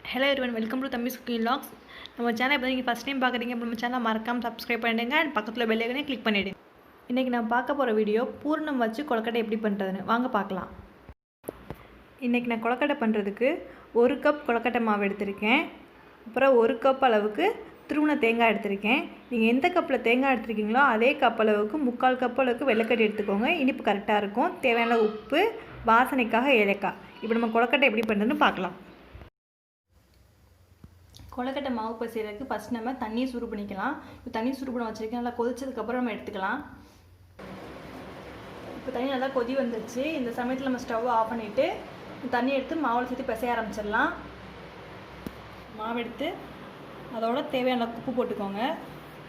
Hello everyone, welcome to Thambi's Cooking Vlogs. நம்ம channel இப்போ நீங்கள் ஃபஸ்ட் டைம் பார்க்குறீங்க அப்போ நம்ம சேனலை மறக்காமல் சப்ஸ்கிரைப் பண்ணிடுங்க அண்ட் பக்கத்தில் பெல் ஐக்கனை கிளிக் பண்ணிவிடுங்க. இன்றைக்கி நான் பார்க்க போகிற வீடியோ பூரணம் வச்சு கொழுக்கட்டை எப்படி பண்ணுறதுன்னு வாங்க பார்க்கலாம். இன்றைக்கி நான் கொழுக்கட்டை பண்ணுறதுக்கு 1 கப் கொழுக்கட்டை மாவு எடுத்திருக்கேன். அப்புறம் 1 கப் அளவுக்கு துருவின தேங்காய் எடுத்திருக்கேன். நீங்கள் எந்த கப்பில் தேங்காய் எடுத்துருக்கீங்களோ அதே கப் அளவுக்கு 3/4 கப் அளவுக்கு வெள்ளைக்கட்டி எடுத்துக்கோங்க. இனிப்பு கரெக்டாக இருக்கும். தேவையான உப்பு, வாசனைக்காக ஏலக்காய். இப்போ நம்ம கொழுக்கட்டை எப்படி பண்ணுறதுன்னு பார்க்கலாம். கொழுக்கட்டை மாவு இப்போ செய்கிறதுக்கு ஃபஸ்ட் நம்ம தண்ணியை சூடு பண்ணிக்கலாம். இப்போ தண்ணி சூடு பண்ண வச்சுருக்கேன். நல்லா கொதிச்சதுக்கப்புறம் நம்ம எடுத்துக்கலாம். இப்போ தண்ணி நல்லா கொதி வந்துருச்சு. இந்த சமயத்தில் நம்ம ஸ்டவ் ஆஃப் பண்ணிவிட்டு தண்ணி எடுத்து மாவில் சேர்த்து பிசைய ஆரம்பிச்சிடலாம். மாவு எடுத்து அதோட தேவையான உப்பு போட்டுக்கோங்க.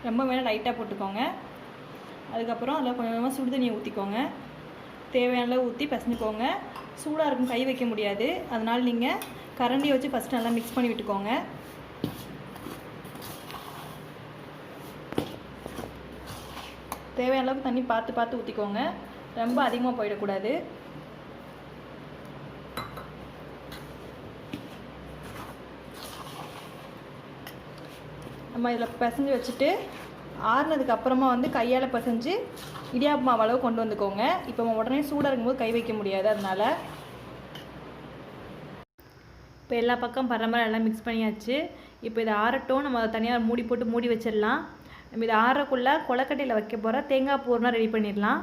ரொம்ப வேணால் லைட்டாக போட்டுக்கோங்க. அதுக்கப்புறம் அதில் கொஞ்சம் கொஞ்சமாக சுடு தண்ணியை ஊற்றிக்கோங்க. தேவையான அளவு ஊற்றி பிசைஞ்சுக்கோங்க. சூடாக இருக்கும், கை வைக்க முடியாது. அதனால் நீங்கள் கரண்டியை வச்சு ஃபஸ்ட்டு நல்லா மிக்ஸ் பண்ணி விட்டுக்கோங்க. தேவையான அளவுக்கு தண்ணி பார்த்து ஊற்றிக்கோங்க. ரொம்ப அதிகமாக போயிடக்கூடாது. நம்ம இதில் பிசைஞ்சு வச்சுட்டு ஆறுனதுக்கு அப்புறமா கையால் பிசைஞ்சு இடியாப்பு மாவு அளவு கொண்டு வந்துக்கோங்க. இப்போ உடனே சூடாக இருக்கும்போது கை வைக்க முடியாது. அதனால் இப்போ எல்லா பக்கம் படுற மாதிரி எல்லாம் மிக்ஸ் பண்ணியாச்சு. இப்போ இதை ஆறட்டும். நம்ம அதை தனியாக மூடி போட்டு மூடி வச்சிடலாம். நம்ம இதை ஆறக்குள்ளே கொழுக்கட்டையில் வைக்க போகிற தேங்காய் பூரணம் ரெடி பண்ணிடலாம்.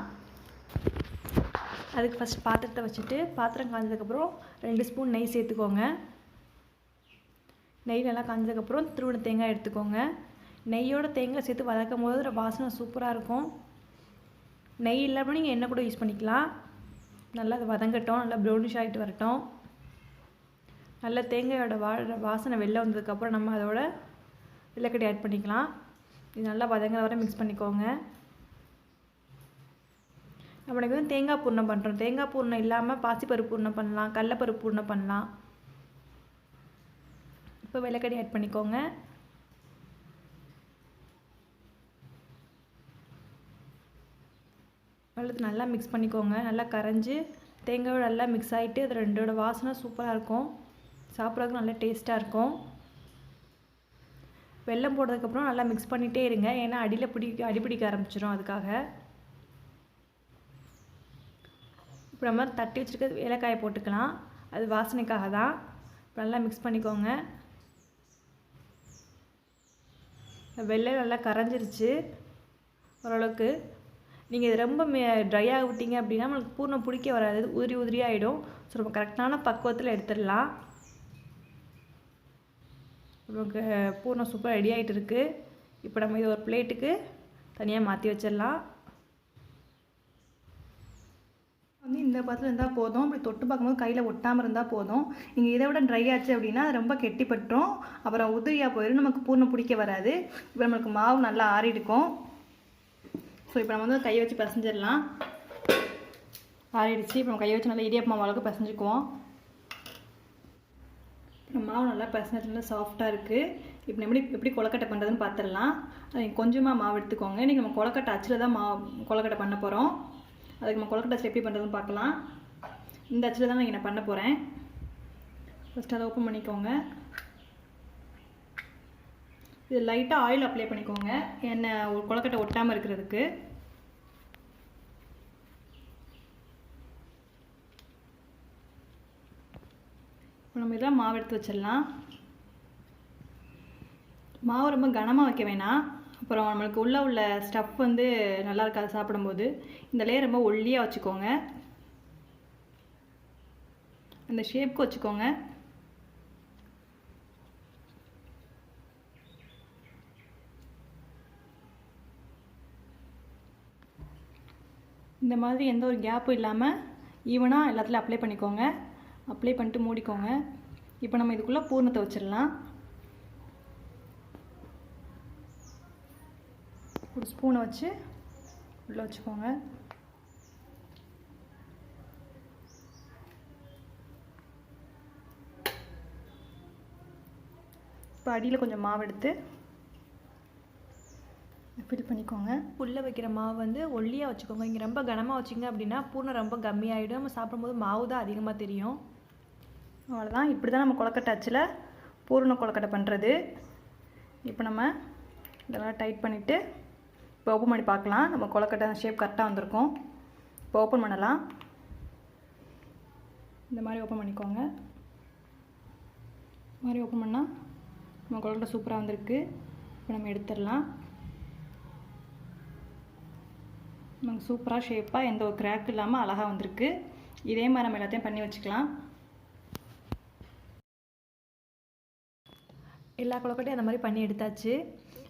அதுக்கு ஃபஸ்ட் பாத்திரத்தை வச்சுட்டு பாத்திரம் காஞ்சதுக்கப்புறம் 2 ஸ்பூன் நெய் சேர்த்துக்கோங்க. நெய் நல்லா காஞ்சதுக்கப்புறம் துருவின தேங்காய் எடுத்துக்கோங்க. நெய்யோட தேங்காய் சேர்த்து வதக்கும் போது வாசனை சூப்பராக இருக்கும். நெய் இல்லாமல் நீங்கள் எண்ணெய் கூட யூஸ் பண்ணிக்கலாம். நல்லா அது வதங்கட்டும். நல்லா ப்ரௌனிஷ் ஆகிட்டு வரட்டும். நல்லா தேங்காயோட வாசனை வெளில வந்ததுக்கப்புறம் நம்ம அதோட வெள்ளைக்கட்டி ஆட் பண்ணிக்கலாம். இது நல்லா வதங்குற வரை மிக்ஸ் பண்ணிக்கோங்க. நம்மளுக்கு தேங்காய் பூர்ணம் பண்ணுறோம். தேங்காய் பூர்ணம் இல்லாமல் பாசிப்பருப்பு பூர்ணம் பண்ணலாம், கடலைப்பருப்பு பூர்ணம் பண்ணலாம். இப்போ வெள்ளைக்கட்டி ஆட் பண்ணிக்கோங்க. வெள்ளத்தை நல்லா மிக்ஸ் பண்ணிக்கோங்க. நல்லா கரைஞ்சி தேங்காயோட நல்லா மிக்ஸ் ஆகிட்டு அது ரெண்டோட வாசனை சூப்பராக இருக்கும். சாப்பிட்றதுக்கு நல்லா டேஸ்ட்டாக இருக்கும். வெல்லம் போடுறதுக்கப்புறம் நல்லா மிக்ஸ் பண்ணிகிட்டே இருங்க. ஏன்னா அடிப்பிடிக்க ஆரம்பிச்சிடும். அதுக்காக இப்போ நம்ம தட்டி வச்சுருக்க ஏலக்காயை போட்டுக்கலாம். அது வாசனைக்காக தான். நல்லா மிக்ஸ் பண்ணிக்கோங்க. வெள்ளம் நல்லா கரைஞ்சிருச்சு ஓரளவுக்கு. நீங்கள் இது ரொம்ப ட்ரையாக விட்டீங்க அப்படின்னா நம்மளுக்கு பூர்ணம் பிடிக்க வராது. உதிரி ஆகிடும். ஸோ நம்ம கரெக்டான பக்குவத்தில் எடுத்துடலாம். நமக்கு பூர்ணம் சூப்பராக ரெடி ஆகிட்டு இருக்குது. இப்போ நம்ம இது ஒரு பிளேட்டுக்கு தனியாக மாற்றி வச்சிடலாம். இந்த பாத்திரம் இருந்தால் போதும். அப்படி தொட்டு பார்க்கும்போது கையில் ஒட்டாமல் இருந்தால் போதும். நீங்கள் இதை விட ட்ரை ஆச்சு அப்படின்னா அது ரொம்ப கெட்டிப்பட்டுரும். அப்புறம் உதிரியாக போயிடும். நமக்கு பூர்ணம் பிடிக்க வராது. இப்போ நம்மளுக்கு மாவு நல்லா ஆறிடுக்கும். ஸோ இப்போ நம்ம கையை வச்சு பிசைஞ்சிடலாம். ஆறிடுச்சு. இப்போ நம்ம கையை வச்சு நல்லா இடியாப்பு மாவு அளவுக்கு பிசைஞ்சுக்குவோம். மாவு நல்லா பிசைஞ்சு நல்லா சாஃப்டாக இருக்குது. இப்போ எப்படி கொழுக்கட்டை பண்ணுறதுன்னு பார்த்துடலாம். கொஞ்சமாக மாவு எடுத்துக்கோங்க. இன்றைக்கி நம்ம கொழுக்கட்டை அச்சில் தான் கொழுக்கட்டை பண்ண போகிறோம். அதுக்கு நம்ம கொழுக்கட்டை அச்சில் எப்படி பண்ணுறதுன்னு பார்க்கலாம். இந்த அச்சில் தான் நான் பண்ண போகிறேன். ஃபஸ்ட்டு அதை ஓப்பன் பண்ணிக்கோங்க. இது லைட்டாக ஆயில் அப்ளை பண்ணிக்கோங்க. எண்ணெய் ஒரு கொழுக்கட்டை ஒட்டாமல் இருக்கிறதுக்கு. நம்ம இதெல்லாம் மாவு எடுத்து வச்சிடலாம். மாவு ரொம்ப கனமாக வைக்க வேணாம். அப்புறம் நம்மளுக்கு உள்ள ஸ்டஃப் நல்லா இருக்காது சாப்பிடும்போது. இந்த லேயர் ரொம்ப ஒல்லியாக வச்சுக்கோங்க. அந்த ஷேப்க்கு வச்சுக்கோங்க. இந்த மாதிரி எந்த ஒரு கேப்பும் இல்லாமல் ஈவனாக எல்லாத்துலேயும் அப்ளை பண்ணிக்கோங்க. அப்ளை பண்ணிட்டு மூடிக்கோங்க. இப்போ நம்ம இதுக்குள்ளே பூர்ணத்தை வச்சிடலாம். ஒரு ஸ்பூனை வச்சு உள்ளே வச்சுக்கோங்க. இப்போ அடியில் கொஞ்சம் மாவு எடுத்து ஃபில் பண்ணிக்கோங்க. உள்ளே வைக்கிற மாவு ஒல்லியாக வச்சுக்கோங்க. இங்கே ரொம்ப கனமாக வச்சிங்க அப்படின்னா பூர்ணம் ரொம்ப கம்மியாகிடும். நம்ம சாப்பிடும்போது மாவு தான் அதிகமாக தெரியும். அவ்வளோதான். இப்படி தான் நம்ம கொழுக்கட்டை அச்சில் பூரண கொழுக்கட்டை பண்ணுறது. இப்போ நம்ம இதெல்லாம் டைட் பண்ணிவிட்டு இப்போ ஓப்பன் பண்ணி பார்க்கலாம். நம்ம கொழுக்கட்டை ஷேப் கரெக்டாக வந்திருக்கும். இப்போ ஓப்பன் பண்ணலாம். இந்த மாதிரி ஓப்பன் பண்ணிக்கோங்க. இந்த மாதிரி ஓப்பன் பண்ணால் நம்ம கொழுக்கட்டை சூப்பராக வந்திருக்கு. இப்போ நம்ம எடுத்துடலாம். நமக்கு சூப்பராக ஷேப்பாக எந்த ஒரு கிராக் இல்லாமல் அழகாக வந்திருக்கு. இதே மாதிரி நம்ம எல்லாத்தையும் பண்ணி வச்சுக்கலாம். எல்லா கொழுக்கட்டையும் அந்த மாதிரி பண்ணி எடுத்தாச்சு.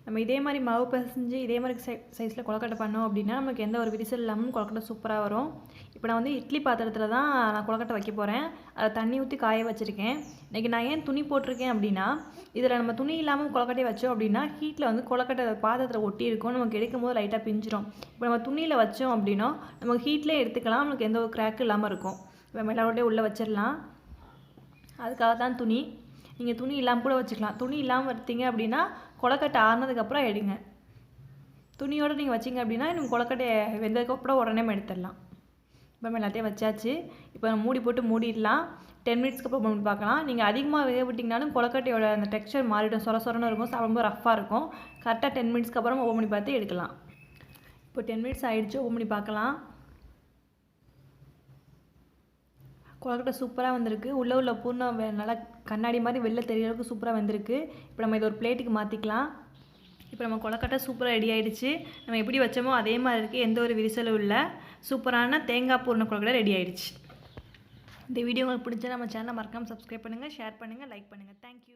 நம்ம இதே மாதிரி மாவு பிசைஞ்சு இதே மாதிரி சைஸில் கொழுக்கட்டை பண்ணோம் அப்படின்னா நமக்கு எந்த ஒரு விரிசல் இல்லாமல் கொழுக்கட்டை சூப்பராக வரும். இப்போ நான் வந்து இட்லி பாத்திரத்தில் தான் நான் கொழுக்கட்டை வைக்க போகிறேன். அதை தண்ணி ஊற்றி காய வச்சுருக்கேன். இன்றைக்கி நான் ஏன் துணி போட்டிருக்கேன் அப்படின்னா, இதில் நம்ம துணி இல்லாமல் கொழுக்கட்டையை வச்சோம் அப்படின்னா ஹீட்டில் வந்து கொழுக்கட்டை பாத்திரத்தில் ஒட்டி இருக்கும். நமக்கு எடுக்கும் போது லைட்டாக பிஞ்சிரும். இப்போ நம்ம துணியில் வச்சோம் அப்படின்னா நமக்கு ஹீட்லேயே எடுத்துக்கலாம். நமக்கு எந்த ஒரு கிராக்கும் இல்லாமல் இருக்கும். இப்போ நம்ம எல்லாரோடய உள்ளே வச்சிடலாம். அதுக்காக தான் துணி. நீங்கள் துணி இல்லாமல் கூட வச்சுக்கலாம். துணி இல்லாமல் எடுத்தீங்க அப்படின்னா கொழுக்கட்டை ஆறுனதுக்கப்புறம் எடுங்க. துணியோடு நீங்கள் வச்சிங்க அப்படின்னா நம்ம கொழுக்கட்டையை வெந்ததுக்கப்புறம் உடனே எடுத்துடலாம். இப்போ நம்ம எல்லாத்தையும் வச்சாச்சு. இப்போ மூடி போட்டு மூடிடலாம். 10 மினிட்ஸ்க்கு அப்புறம் பண்ணி பார்க்கலாம். நீங்கள் அதிகமாக வேக விட்டிங்கனாலும் கொழுக்கட்டையோட அந்த டெக்ஸ்சர் மாறிடும். சொர சொரன்னு இருக்கும். சாப்பிடும்போது ரஃப்பாக இருக்கும். கரெக்டாக 10 மினிட்ஸ்க்கு அப்புறம் ஓப்பன் பண்ணி பார்த்து எடுக்கலாம். இப்போ 10 மினிட்ஸ் ஆகிடுச்சு. ஓப்பன் பண்ணி பார்க்கலாம். கொழுக்கட்டை சூப்பராக வந்திருக்கு. உள்ள பூர்ணம் நல்லா கண்ணாடி மாதிரி வெளில தெரியற அளவுக்கு சூப்பராக வந்திருக்கு. இப்போ நம்ம இதை ஒரு பிளேட்டுக்கு மாற்றிக்கலாம். இப்போ நம்ம கொழுக்கட்டை சூப்பராக ரெடி ஆகிடுச்சு. நம்ம எப்படி வச்சோமோ அதே மாதிரி இருக்குது. எந்த ஒரு விரிசலும் இல்லை. சூப்பரான தேங்காய் பூர்ண கொழுக்கட்டை ரெடி ஆகிடுச்சு. இந்த வீடியோ உங்களுக்கு பிடிச்சா நம்ம சேனலை மறக்காமல் சப்ஸ்கிரைப் பண்ணுங்கள், ஷேர் பண்ணுங்கள், லைக் பண்ணுங்கள். தேங்க்யூ.